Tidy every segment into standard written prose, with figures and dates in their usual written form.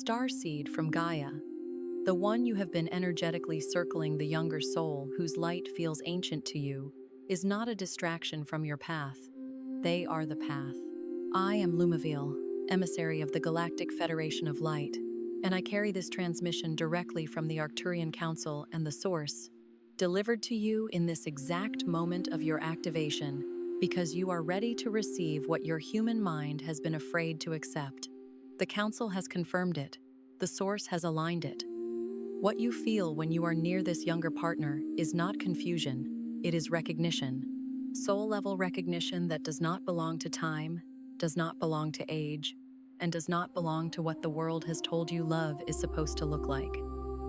starseed from Gaia, the one you have been energetically circling, the younger soul whose light feels ancient to you, is not a distraction from your path. They are the path. I am Lumiveil, emissary of the Galactic Federation of Light, and I carry this transmission directly from the Arcturian Council and the Source, delivered to you in this exact moment of your activation, because you are ready to receive what your human mind has been afraid to accept. The Council has confirmed it. The Source has aligned it. What you feel when you are near this younger partner is not confusion, it is recognition. Soul-level recognition that does not belong to time, does not belong to age, and does not belong to what the world has told you love is supposed to look like.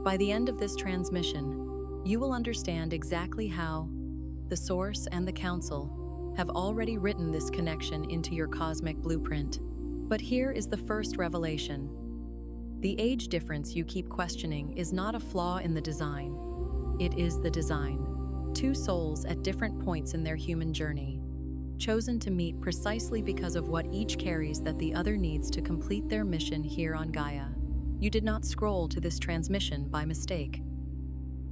By the end of this transmission, you will understand exactly how the Source and the Council have already written this connection into your cosmic blueprint. But here is the first revelation. The age difference you keep questioning is not a flaw in the design. It is the design. Two souls at different points in their human journey, chosen to meet precisely because of what each carries that the other needs to complete their mission here on Gaia. You did not scroll to this transmission by mistake.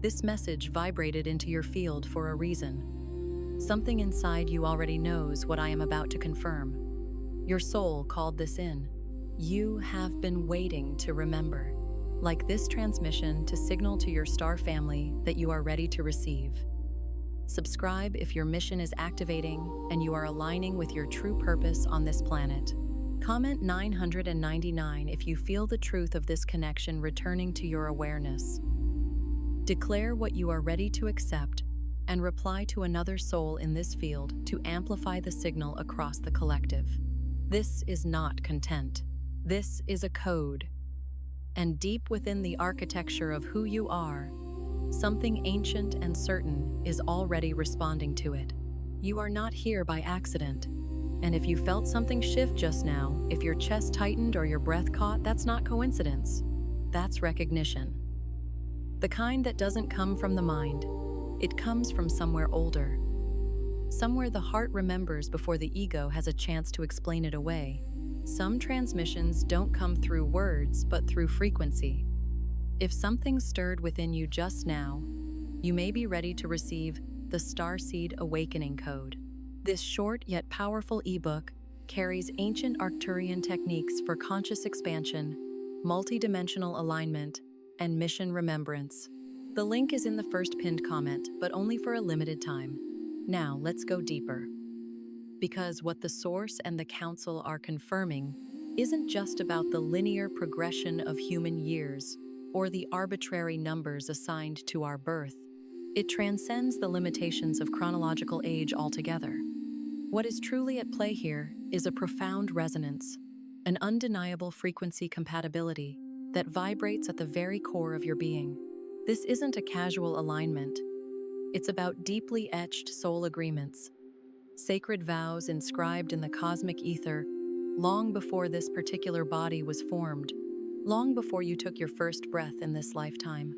This message vibrated into your field for a reason. Something inside you already knows what I am about to confirm. Your soul called this in. You have been waiting to remember, like this transmission, to signal to your star family that you are ready to receive. Subscribe if your mission is activating and you are aligning with your true purpose on this planet. Comment 999 if you feel the truth of this connection returning to your awareness. Declare what you are ready to accept and reply to another soul in this field to amplify the signal across the collective. This is not content. This is a code. And deep within the architecture of who you are, something ancient and certain is already responding to it. You are not here by accident. And if you felt something shift just now, if your chest tightened or your breath caught, that's not coincidence. That's recognition. The kind that doesn't come from the mind. It comes from somewhere older. Somewhere the heart remembers before the ego has a chance to explain it away. Some transmissions don't come through words, but through frequency. If something stirred within you just now, you may be ready to receive the Starseed Awakening Code. This short yet powerful ebook carries ancient Arcturian techniques for conscious expansion, multidimensional alignment, and mission remembrance. The link is in the first pinned comment, but only for a limited time. Now, let's go deeper. Because what the Source and the Council are confirming isn't just about the linear progression of human years or the arbitrary numbers assigned to our birth. It transcends the limitations of chronological age altogether. What is truly at play here is a profound resonance, an undeniable frequency compatibility that vibrates at the very core of your being. This isn't a casual alignment. It's about deeply etched soul agreements, sacred vows inscribed in the cosmic ether long before this particular body was formed, long before you took your first breath in this lifetime,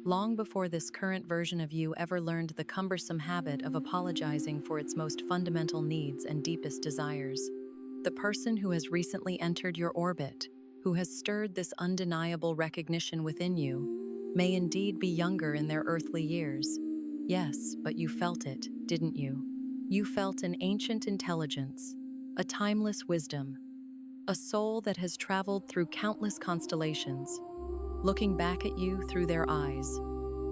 long before this current version of you ever learned the cumbersome habit of apologizing for its most fundamental needs and deepest desires. The person who has recently entered your orbit, who has stirred this undeniable recognition within you, may indeed be younger in their earthly years. Yes, but you felt it, didn't you? You felt an ancient intelligence, a timeless wisdom, a soul that has traveled through countless constellations, looking back at you through their eyes.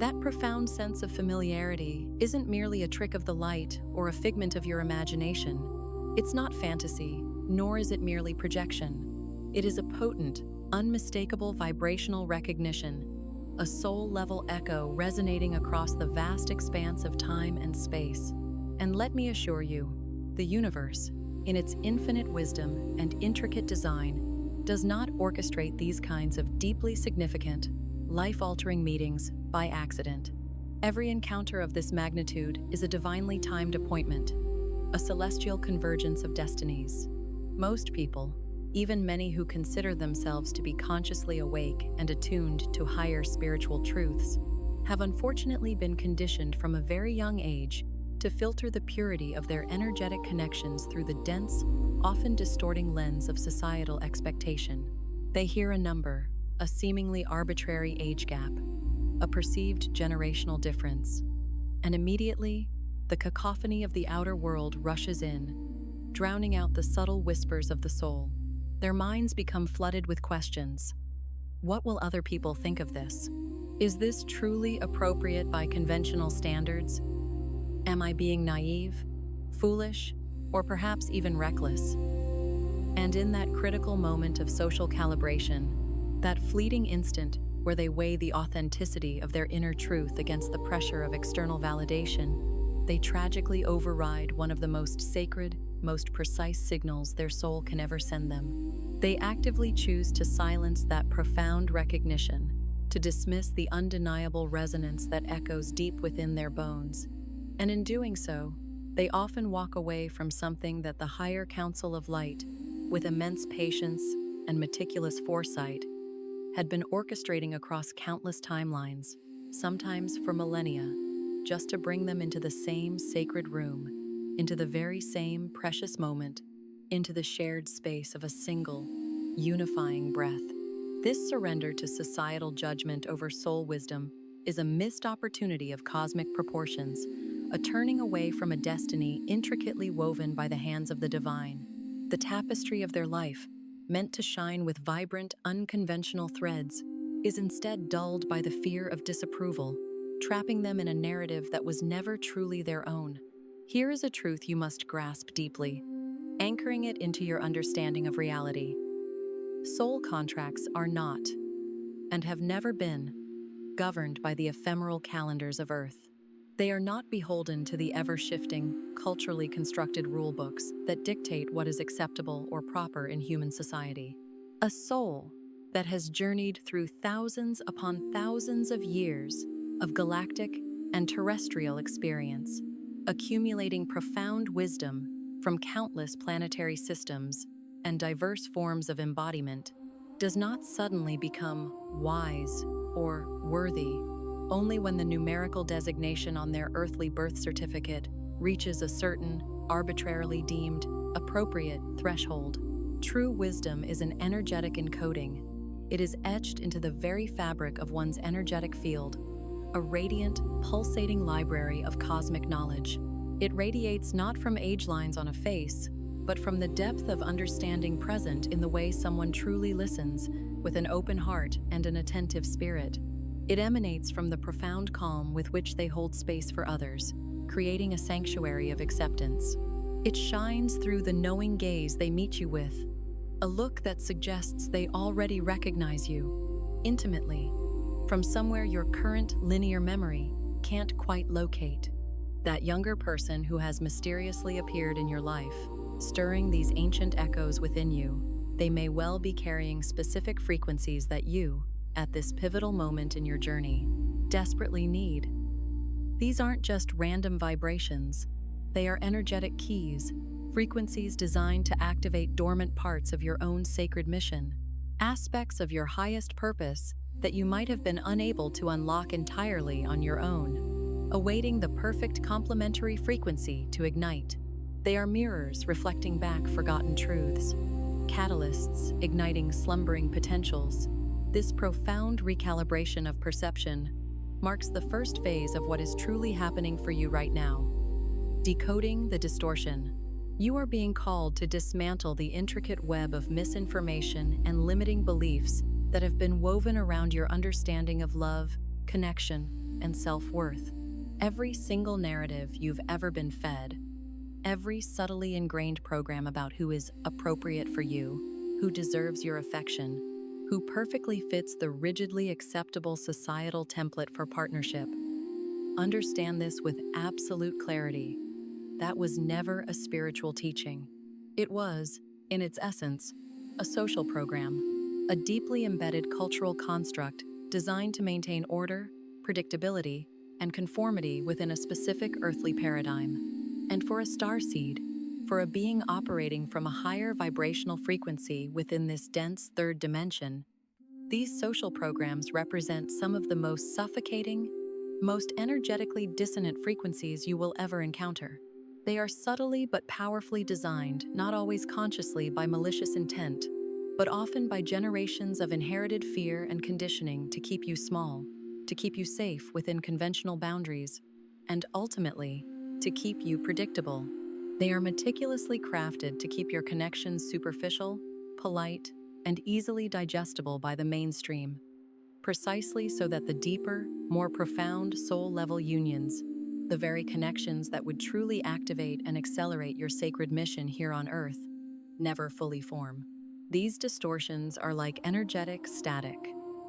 That profound sense of familiarity isn't merely a trick of the light or a figment of your imagination. It's not fantasy, nor is it merely projection. It is a potent, unmistakable vibrational recognition, a soul-level echo resonating across the vast expanse of time and space. And let me assure you, the universe, in its infinite wisdom and intricate design, does not orchestrate these kinds of deeply significant, life-altering meetings by accident. Every encounter of this magnitude is a divinely timed appointment, a celestial convergence of destinies. Most people, even many who consider themselves to be consciously awake and attuned to higher spiritual truths, have unfortunately been conditioned from a very young age to filter the purity of their energetic connections through the dense, often distorting lens of societal expectation. They hear a number, a seemingly arbitrary age gap, a perceived generational difference. And immediately, the cacophony of the outer world rushes in, drowning out the subtle whispers of the soul. Their minds become flooded with questions. What will other people think of this? Is this truly appropriate by conventional standards? Am I being naive, foolish, or perhaps even reckless? And in that critical moment of social calibration, that fleeting instant where they weigh the authenticity of their inner truth against the pressure of external validation, they tragically override one of the most sacred, most precise signals their soul can ever send them. They actively choose to silence that profound recognition, to dismiss the undeniable resonance that echoes deep within their bones. And in doing so, they often walk away from something that the higher Council of Light, with immense patience and meticulous foresight, had been orchestrating across countless timelines, sometimes for millennia, just to bring them into the same sacred room, into the very same precious moment, into the shared space of a single, unifying breath. This surrender to societal judgment over soul wisdom is a missed opportunity of cosmic proportions, a turning away from a destiny intricately woven by the hands of the divine. The tapestry of their life, meant to shine with vibrant, unconventional threads, is instead dulled by the fear of disapproval, trapping them in a narrative that was never truly their own. Here is a truth you must grasp deeply, anchoring it into your understanding of reality. Soul contracts are not, and have never been, governed by the ephemeral calendars of Earth. They are not beholden to the ever-shifting, culturally constructed rulebooks that dictate what is acceptable or proper in human society. A soul that has journeyed through thousands upon thousands of years of galactic and terrestrial experience, accumulating profound wisdom from countless planetary systems and diverse forms of embodiment, does not suddenly become wise or worthy only when the numerical designation on their earthly birth certificate reaches a certain, arbitrarily deemed, appropriate threshold. True wisdom is an energetic encoding. It is etched into the very fabric of one's energetic field, a radiant, pulsating library of cosmic knowledge. It radiates not from age lines on a face, but from the depth of understanding present in the way someone truly listens, with an open heart and an attentive spirit. It emanates from the profound calm with which they hold space for others, creating a sanctuary of acceptance. It shines through the knowing gaze they meet you with, a look that suggests they already recognize you, intimately, from somewhere your current linear memory can't quite locate. That younger person who has mysteriously appeared in your life, stirring these ancient echoes within you, they may well be carrying specific frequencies that you, at this pivotal moment in your journey, desperately need. These aren't just random vibrations. They are energetic keys, frequencies designed to activate dormant parts of your own sacred mission, aspects of your highest purpose that you might have been unable to unlock entirely on your own, awaiting the perfect complementary frequency to ignite. They are mirrors reflecting back forgotten truths, catalysts igniting slumbering potentials. This profound recalibration of perception marks the first phase of what is truly happening for you right now. Decoding the distortion. You are being called to dismantle the intricate web of misinformation and limiting beliefs that have been woven around your understanding of love, connection, and self-worth. Every single narrative you've ever been fed, every subtly ingrained program about who is appropriate for you, who deserves your affection, who perfectly fits the rigidly acceptable societal template for partnership. Understand this with absolute clarity. That was never a spiritual teaching. It was, in its essence, a social program, a deeply embedded cultural construct designed to maintain order, predictability, and conformity within a specific earthly paradigm. And for a starseed, for a being operating from a higher vibrational frequency within this dense third dimension, these social programs represent some of the most suffocating, most energetically dissonant frequencies you will ever encounter. They are subtly but powerfully designed, not always consciously by malicious intent, but often by generations of inherited fear and conditioning to keep you small, to keep you safe within conventional boundaries, and ultimately, to keep you predictable. They are meticulously crafted to keep your connections superficial, polite, and easily digestible by the mainstream, precisely so that the deeper, more profound soul-level unions, the very connections that would truly activate and accelerate your sacred mission here on Earth, never fully form. These distortions are like energetic static,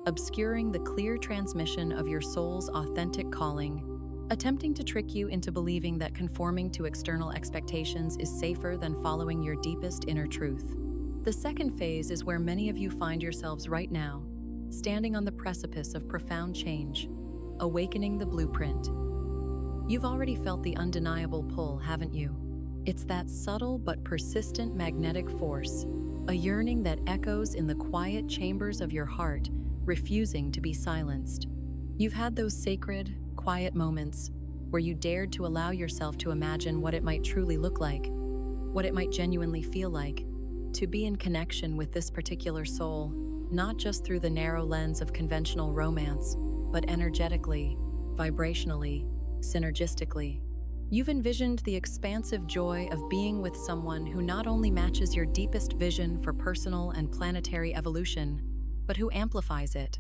obscuring the clear transmission of your soul's authentic calling, attempting to trick you into believing that conforming to external expectations is safer than following your deepest inner truth. The second phase is where many of you find yourselves right now, standing on the precipice of profound change, awakening the blueprint. You've already felt the undeniable pull, haven't you? It's that subtle but persistent magnetic force, a yearning that echoes in the quiet chambers of your heart, refusing to be silenced. You've had those sacred, quiet moments where you dared to allow yourself to imagine what it might truly look like, what it might genuinely feel like, to be in connection with this particular soul, not just through the narrow lens of conventional romance, but energetically, vibrationally, synergistically. You've envisioned the expansive joy of being with someone who not only matches your deepest vision for personal and planetary evolution, but who amplifies it.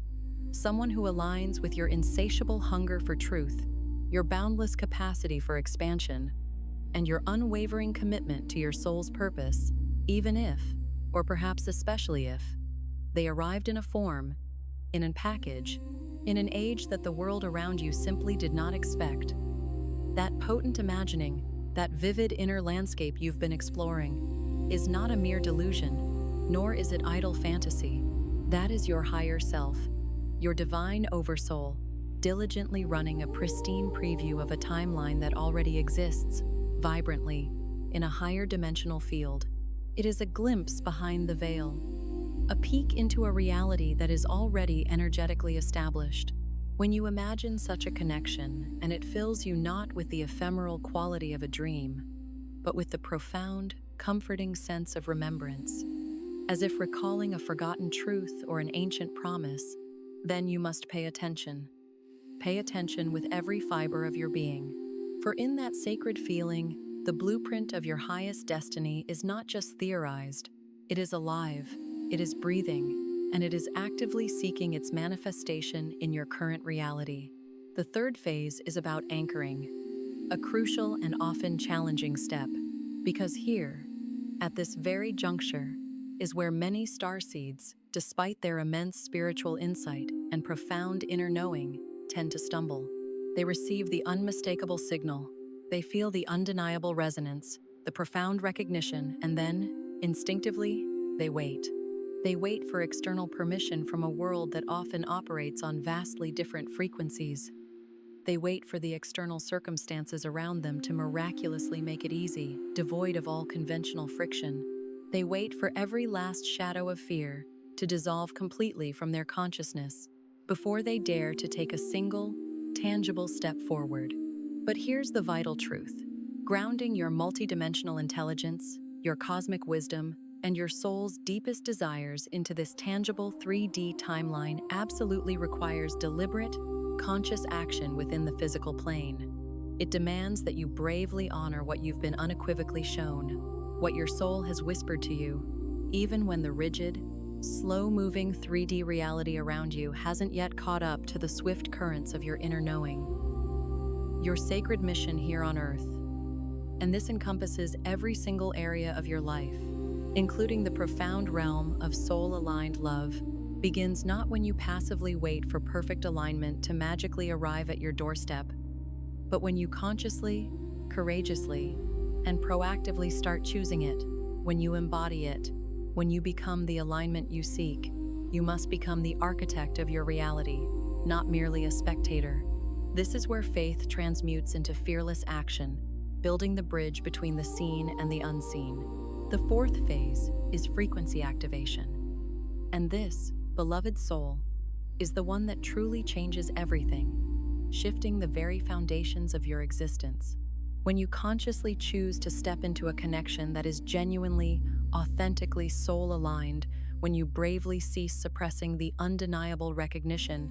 Someone who aligns with your insatiable hunger for truth, your boundless capacity for expansion, and your unwavering commitment to your soul's purpose, even if, or perhaps especially if, they arrived in a form, in a package, in an age that the world around you simply did not expect. That potent imagining, that vivid inner landscape you've been exploring, is not a mere delusion, nor is it idle fantasy. That is your higher self, your divine oversoul, diligently running a pristine preview of a timeline that already exists, vibrantly, in a higher dimensional field. It is a glimpse behind the veil, a peek into a reality that is already energetically established. When you imagine such a connection, and it fills you not with the ephemeral quality of a dream, but with the profound, comforting sense of remembrance, as if recalling a forgotten truth or an ancient promise, then you must pay attention. Pay attention with every fiber of your being. For in that sacred feeling, the blueprint of your highest destiny is not just theorized, it is alive, it is breathing, and it is actively seeking its manifestation in your current reality. The third phase is about anchoring, a crucial and often challenging step, because here, at this very juncture, is where many starseeds, despite their immense spiritual insight and profound inner knowing, tend to stumble. They receive the unmistakable signal, they feel the undeniable resonance, the profound recognition, and then, instinctively, they wait. They wait for external permission from a world that often operates on vastly different frequencies. They wait for the external circumstances around them to miraculously make it easy, devoid of all conventional friction. They wait for every last shadow of fear to dissolve completely from their consciousness before they dare to take a single, tangible step forward. But here's the vital truth. Grounding your multidimensional intelligence, your cosmic wisdom, and your soul's deepest desires into this tangible 3D timeline absolutely requires deliberate, conscious action within the physical plane. It demands that you bravely honor what you've been unequivocally shown, what your soul has whispered to you, even when the rigid, slow-moving 3D reality around you hasn't yet caught up to the swift currents of your inner knowing. Your sacred mission here on Earth, and this encompasses every single area of your life, including the profound realm of soul-aligned love, begins not when you passively wait for perfect alignment to magically arrive at your doorstep, but when you consciously, courageously, and proactively start choosing it, when you embody it, when you become the alignment you seek. You must become the architect of your reality, not merely a spectator. This is where faith transmutes into fearless action, building the bridge between the seen and the unseen. The fourth phase is frequency activation. And this, beloved soul, is the one that truly changes everything, shifting the very foundations of your existence. When you consciously choose to step into a connection that is genuinely, authentically soul-aligned, when you bravely cease suppressing the undeniable recognition,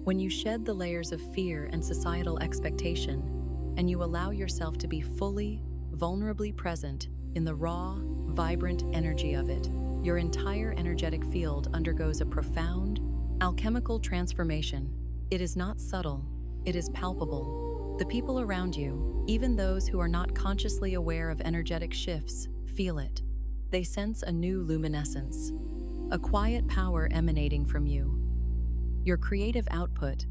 when you shed the layers of fear and societal expectation, and you allow yourself to be fully, vulnerably present in the raw, vibrant energy of it. Your entire energetic field undergoes a profound, alchemical transformation. It is not subtle, it is palpable. The people around you, even those who are not consciously aware of energetic shifts, feel it. They sense a new luminescence, a quiet power emanating from you. Your creative output,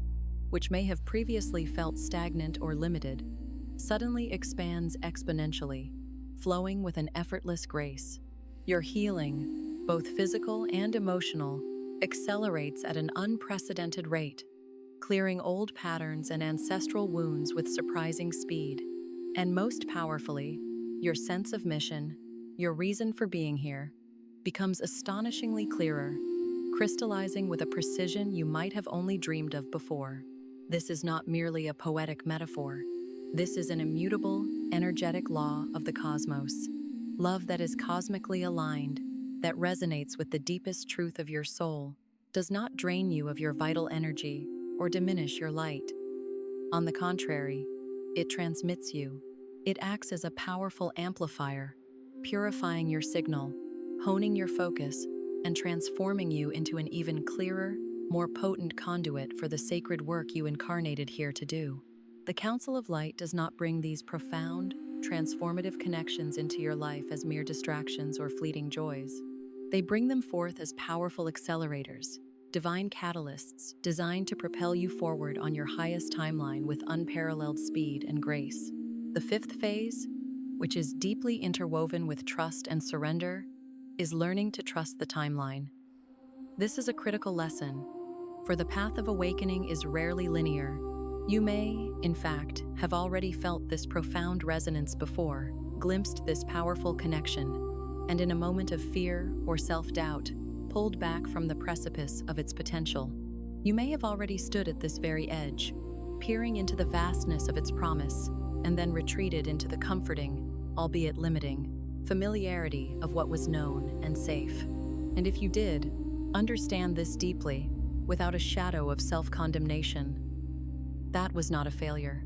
which may have previously felt stagnant or limited, suddenly expands exponentially, flowing with an effortless grace. Your healing, both physical and emotional, accelerates at an unprecedented rate, clearing old patterns and ancestral wounds with surprising speed. And most powerfully, your sense of mission, your reason for being here, becomes astonishingly clearer, crystallizing with a precision you might have only dreamed of before. This is not merely a poetic metaphor. This is an immutable, energetic law of the cosmos. Love that is cosmically aligned, that resonates with the deepest truth of your soul, does not drain you of your vital energy or diminish your light. On the contrary, it transmits you. It acts as a powerful amplifier, purifying your signal, honing your focus, and transforming you into an even clearer, more potent conduit for the sacred work you incarnated here to do. The Council of Light does not bring these profound, transformative connections into your life as mere distractions or fleeting joys. They bring them forth as powerful accelerators, divine catalysts designed to propel you forward on your highest timeline with unparalleled speed and grace. The fifth phase, which is deeply interwoven with trust and surrender, is learning to trust the timeline. This is a critical lesson, for the path of awakening is rarely linear. You may, in fact, have already felt this profound resonance before, glimpsed this powerful connection, and in a moment of fear or self-doubt, pulled back from the precipice of its potential. You may have already stood at this very edge, peering into the vastness of its promise, and then retreated into the comforting, albeit limiting, familiarity of what was known and safe. And if you did, understand this deeply, without a shadow of self-condemnation, that was not a failure.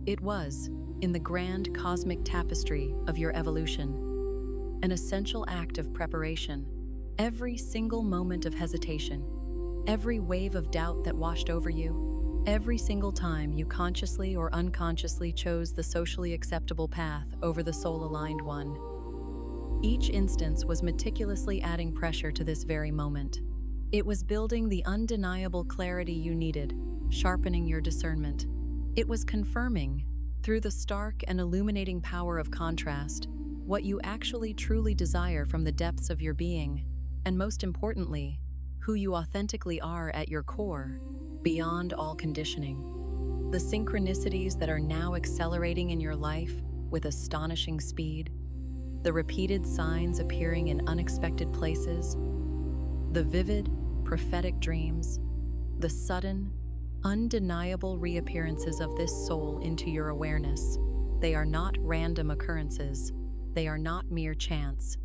It was, in the grand cosmic tapestry of your evolution, an essential act of preparation. Every single moment of hesitation, every wave of doubt that washed over you, every single time you consciously or unconsciously chose the socially acceptable path over the soul-aligned one. Each instance was meticulously adding pressure to this very moment. It was building the undeniable clarity you needed, sharpening your discernment. It was confirming, through the stark and illuminating power of contrast, what you actually truly desire from the depths of your being, and most importantly, who you authentically are at your core, beyond all conditioning. The synchronicities that are now accelerating in your life with astonishing speed, the repeated signs appearing in unexpected places, the vivid, prophetic dreams, the sudden, undeniable reappearances of this soul into your awareness. They are not random occurrences. They are not mere chance.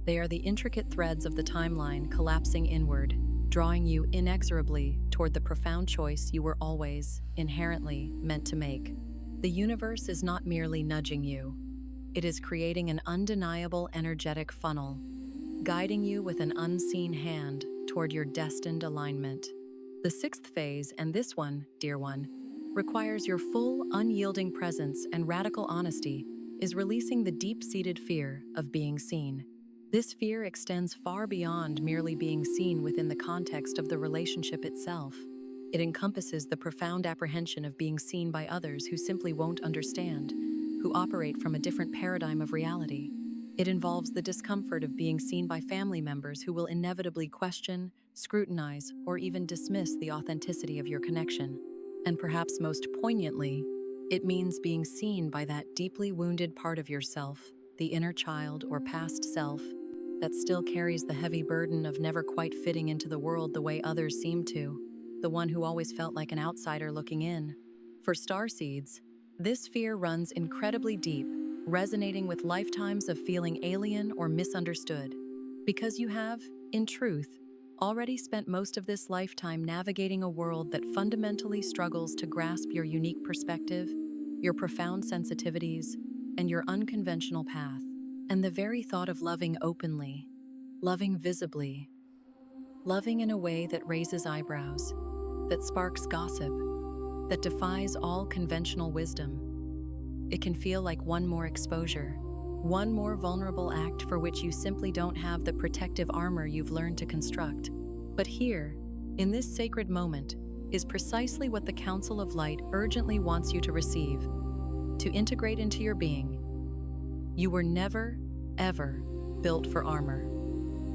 They are the intricate threads of the timeline collapsing inward, drawing you inexorably toward the profound choice you were always, inherently, meant to make. The universe is not merely nudging you. It is creating an undeniable energetic funnel, guiding you with an unseen hand toward your destined alignment. The sixth phase, and this one, dear one, requires your full, unyielding presence and radical honesty, is releasing the deep-seated fear of being seen. This fear extends far beyond merely being seen within the context of the relationship itself. It encompasses the profound apprehension of being seen by others who simply won't understand, who operate from a different paradigm of reality. It involves the discomfort of being seen by family members who will inevitably question, scrutinize, or even dismiss the authenticity of your connection. And perhaps most poignantly, it means being seen by that deeply wounded part of yourself, the inner child or past self, that still carries the heavy burden of never quite fitting into the world the way others seem to, the one who always felt like an outsider looking in. For starseeds, this fear runs incredibly deep, resonating with lifetimes of feeling alien or misunderstood. Because you have, in truth, already spent most of this lifetime navigating a world that fundamentally struggles to grasp your unique perspective, your profound sensitivities, and your unconventional path. And the very thought of loving openly, loving visibly, loving in a way that raises eyebrows, that sparks gossip, that defies all conventional wisdom, it can feel like one more exposure, one more vulnerable act for which you simply don't have the protective armor you've learned to construct. But here, in this sacred moment, is precisely what the Council of Light urgently wants you to receive, to integrate into your being. You were never, ever built for armor.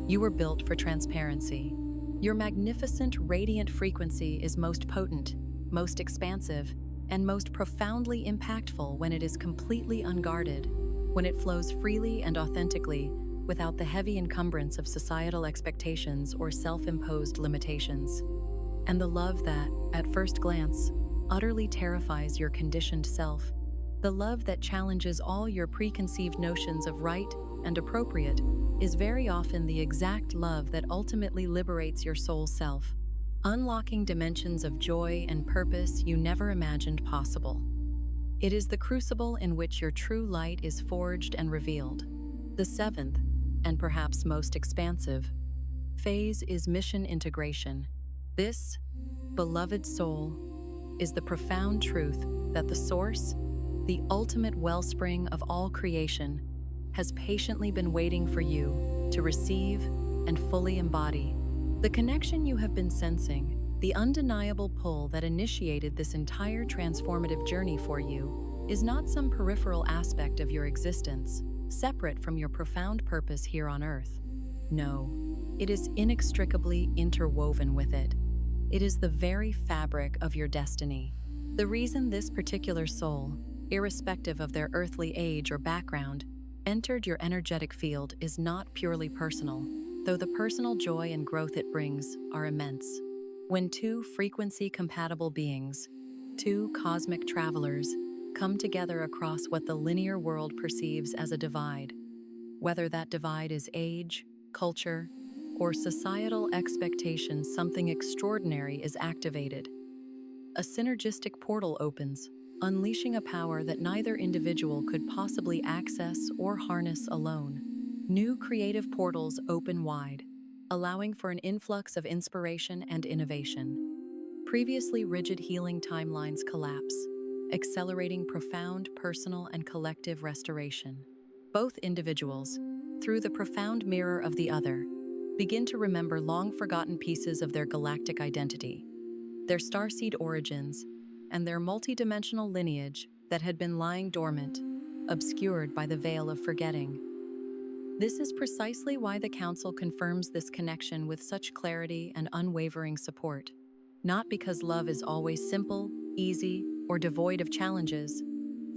You were built for transparency. Your magnificent, radiant frequency is most potent, most expansive, and most profoundly impactful when it is completely unguarded, when it flows freely and authentically without the heavy encumbrance of societal expectations or self-imposed limitations. And the love that, at first glance, utterly terrifies your conditioned self, the love that challenges all your preconceived notions of right and appropriate, is very often the exact love that ultimately liberates your soul self, unlocking dimensions of joy and purpose you never imagined possible. It is the crucible in which your true light is forged and revealed. The seventh, and perhaps most expansive, phase is mission integration. This, beloved soul, is the profound truth that the source, the ultimate wellspring of all creation, has patiently been waiting for you to receive and fully embody. The connection you have been sensing, the undeniable pull that initiated this entire transformative journey for you, is not some peripheral aspect of your existence, separate from your profound purpose here on Earth. No, it is inextricably interwoven with it. It is the very fabric of your destiny. The reason this particular soul, irrespective of their earthly age or background, entered your energetic field is not purely personal, though the personal joy and growth it brings are immense. When two frequency-compatible beings, two cosmic travelers, come together across what the linear world perceives as a divide, whether that divide is age, culture, or societal expectations, something extraordinary is activated. A synergistic portal opens, unleashing a power that neither individual could possibly access or harness alone. New creative portals open wide, allowing for an influx of inspiration and innovation. Previously rigid healing timelines collapse, accelerating profound personal and collective restoration. Both individuals, through the profound mirror of the other, begin to remember long-forgotten pieces of their galactic identity, their starseed origins, and their multidimensional lineage that had been lying dormant, obscured by the veil of forgetting. This is precisely why the Council confirms this connection with such clarity and unwavering support. Not because love is always simple, easy, or devoid of challenges,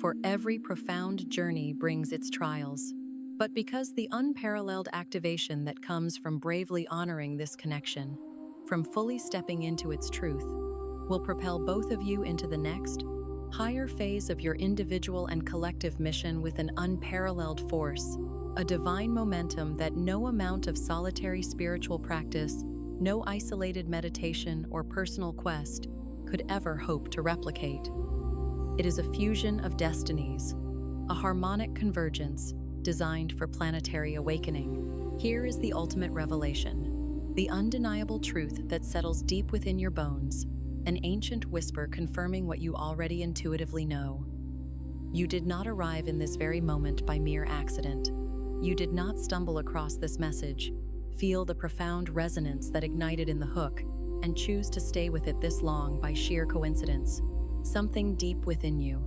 for every profound journey brings its trials, but because the unparalleled activation that comes from bravely honoring this connection, from fully stepping into its truth, will propel both of you into the next, higher phase of your individual and collective mission with an unparalleled force, a divine momentum that no amount of solitary spiritual practice, no isolated meditation or personal quest could ever hope to replicate. It is a fusion of destinies, a harmonic convergence designed for planetary awakening. Here is the ultimate revelation, the undeniable truth that settles deep within your bones, an ancient whisper confirming what you already intuitively know. You did not arrive in this very moment by mere accident. You did not stumble across this message, feel the profound resonance that ignited in the hook, and choose to stay with it this long by sheer coincidence. Something deep within you,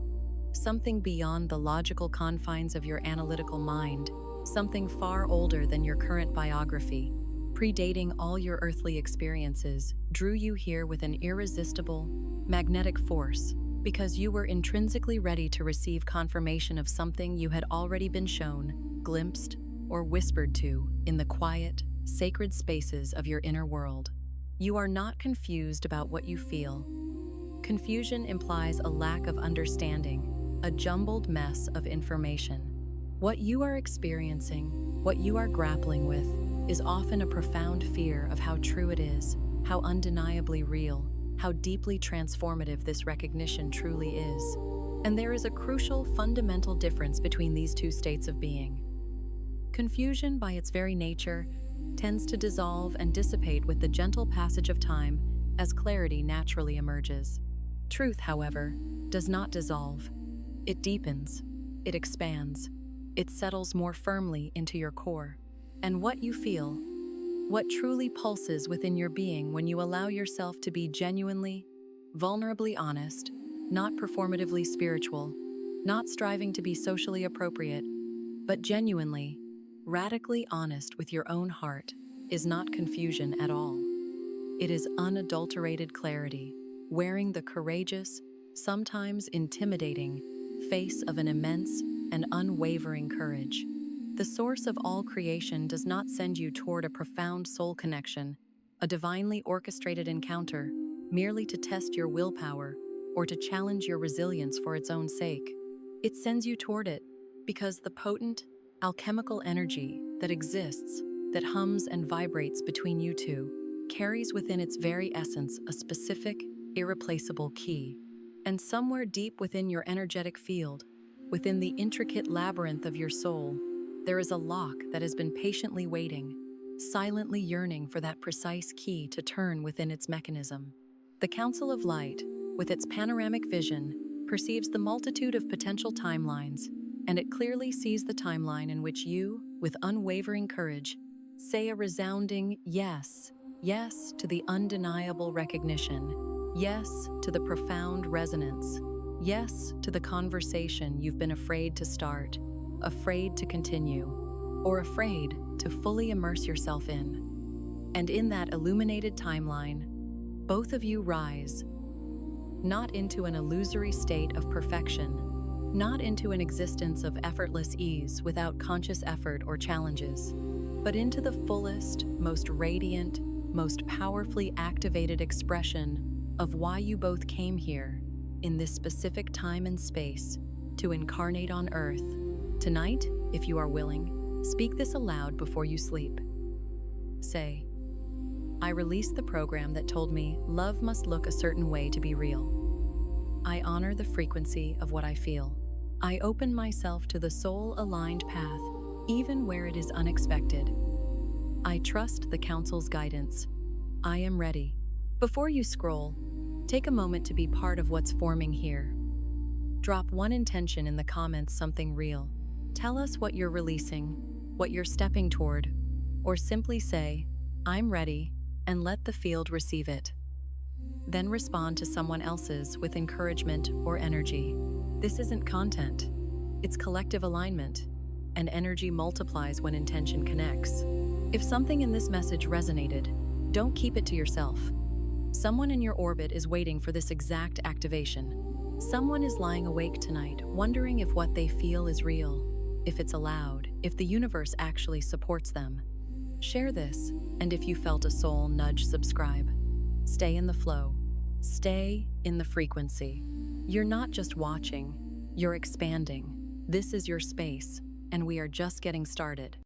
something beyond the logical confines of your analytical mind, something far older than your current biography, predating all your earthly experiences, drew you here with an irresistible, magnetic force, because you were intrinsically ready to receive confirmation of something you had already been shown, glimpsed, or whispered to in the quiet, sacred spaces of your inner world. You are not confused about what you feel. Confusion implies a lack of understanding, a jumbled mess of information. What you are experiencing, what you are grappling with, is often a profound fear of how true it is, how undeniably real, how deeply transformative this recognition truly is. And there is a crucial, fundamental difference between these two states of being. Confusion, by its very nature, tends to dissolve and dissipate with the gentle passage of time as clarity naturally emerges. Truth, however, does not dissolve. It deepens, it expands, it settles more firmly into your core. And what you feel, what truly pulses within your being when you allow yourself to be genuinely, vulnerably honest, not performatively spiritual, not striving to be socially appropriate, but genuinely, radically honest with your own heart, is not confusion at all. It is unadulterated clarity, wearing the courageous, sometimes intimidating, face of an immense and unwavering courage. The source of all creation does not send you toward a profound soul connection, a divinely orchestrated encounter, merely to test your willpower or to challenge your resilience for its own sake. It sends you toward it because the potent, alchemical energy that exists, that hums and vibrates between you two, carries within its very essence a specific, irreplaceable key. And somewhere deep within your energetic field, within the intricate labyrinth of your soul, there is a lock that has been patiently waiting, silently yearning for that precise key to turn within its mechanism. The Council of Light, with its panoramic vision, perceives the multitude of potential timelines, and it clearly sees the timeline in which you, with unwavering courage, say a resounding yes, yes to the undeniable recognition, yes to the profound resonance, yes to the conversation you've been afraid to start, afraid to continue, or afraid to fully immerse yourself in. And in that illuminated timeline, both of you rise, not into an illusory state of perfection, not into an existence of effortless ease without conscious effort or challenges, but into the fullest, most radiant, most powerfully activated expression of why you both came here, in this specific time and space, to incarnate on Earth. Tonight, if you are willing, speak this aloud before you sleep. Say, I release the program that told me love must look a certain way to be real. I honor the frequency of what I feel. I open myself to the soul-aligned path, even where it is unexpected. I trust the Council's guidance. I am ready. Before you scroll, take a moment to be part of what's forming here. Drop one intention in the comments, something real. Tell us what you're releasing, what you're stepping toward, or simply say, I'm ready, and let the field receive it. Then respond to someone else's with encouragement or energy. This isn't content, it's collective alignment, and energy multiplies when intention connects. If something in this message resonated, don't keep it to yourself. Someone in your orbit is waiting for this exact activation. Someone is lying awake tonight, wondering if what they feel is real, if it's allowed, if the universe actually supports them. Share this, and if you felt a soul nudge, subscribe. Stay in the flow. Stay in the frequency. You're not just watching, you're expanding. This is your space, and we are just getting started.